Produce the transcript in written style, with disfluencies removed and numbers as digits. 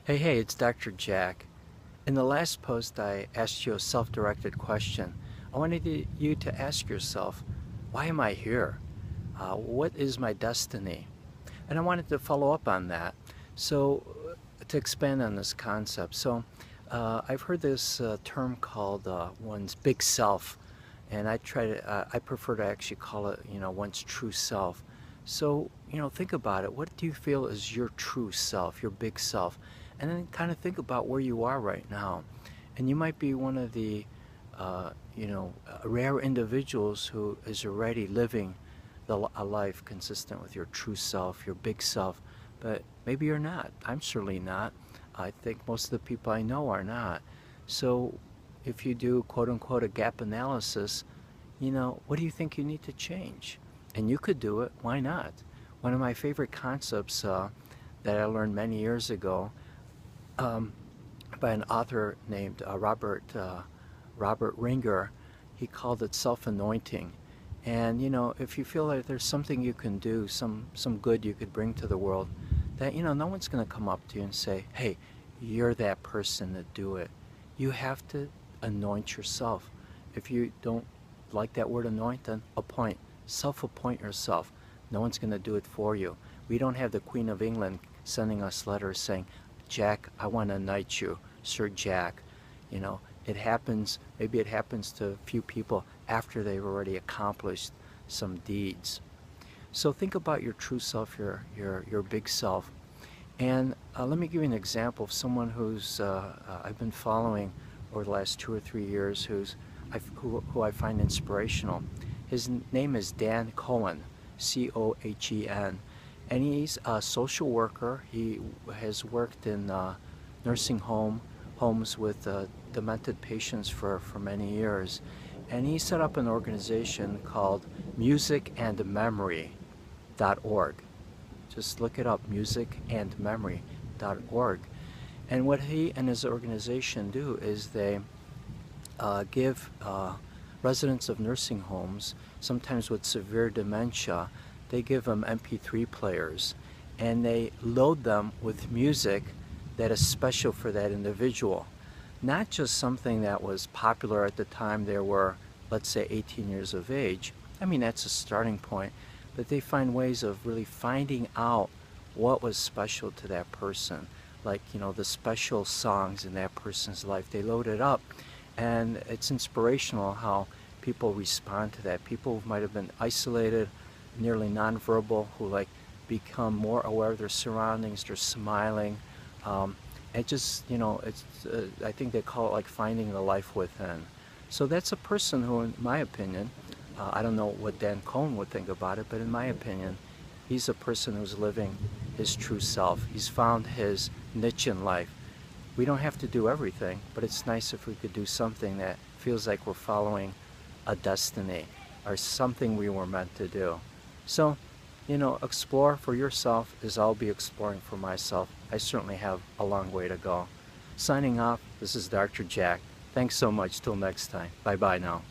Hey, it's Dr. Jack. In the last post, I asked you a self-directed question. I wanted you to ask yourself, why am I here? What is my destiny? And I wanted to follow up on that. So, to expand on this concept. I've heard this term called one's big self, and I prefer to actually call it, one's true self. So, think about it. What do you feel is your true self, your big self? And then kind of think about where you are right now. And you might be one of the, rare individuals who is already living a life consistent with your true self, your big self. But maybe you're not. I'm certainly not. I think most of the people I know are not. So if you do quote unquote a gap analysis, what do you think you need to change? And you could do it. Why not? One of my favorite concepts that I learned many years ago um, by an author named Robert Ringer, he called it self-anointing. And if you feel like there's something you can do, some good you could bring to the world, that no one's going to come up to you and say, "Hey, you're that person to do it." You have to anoint yourself. If you don't like that word anoint, then appoint. Self-appoint yourself. No one's going to do it for you. We don't have the Queen of England sending us letters saying, "Jack, I want to knight you, Sir Jack." It happens, maybe it happens to a few people after they've already accomplished some deeds. So think about your true self, your big self. And let me give you an example of someone who's I've been following over the last 2 or 3 years, who I find inspirational. His name is Dan Cohen, Cohen, and he's a social worker. He has worked in nursing homes with demented patients for many years, and he set up an organization called musicandmemory.org. Just look it up, musicandmemory.org. And what he and his organization do is they give residents of nursing homes, sometimes with severe dementia, they give them MP3 players, and they load them with music that is special for that individual. Not just something that was popular at the time they were, let's say, 18 years of age. I mean, that's a starting point. But they find ways of really finding out what was special to that person. Like, the special songs in that person's life. They load it up. And it's inspirational how people respond to that. People who might have been isolated, nearly nonverbal, who become more aware of their surroundings, they're smiling. It just, it's, I think they call it like finding the life within. So that's a person who, in my opinion, I don't know what Dan Cohen would think about it, but in my opinion, he's a person who's living his true self. He's found his niche in life. We don't have to do everything, but it's nice if we could do something that feels like we're following a destiny or something we were meant to do. So, explore for yourself as I'll be exploring for myself. I certainly have a long way to go. Signing off, this is Dr. Jack. Thanks so much. Till next time. Bye-bye now.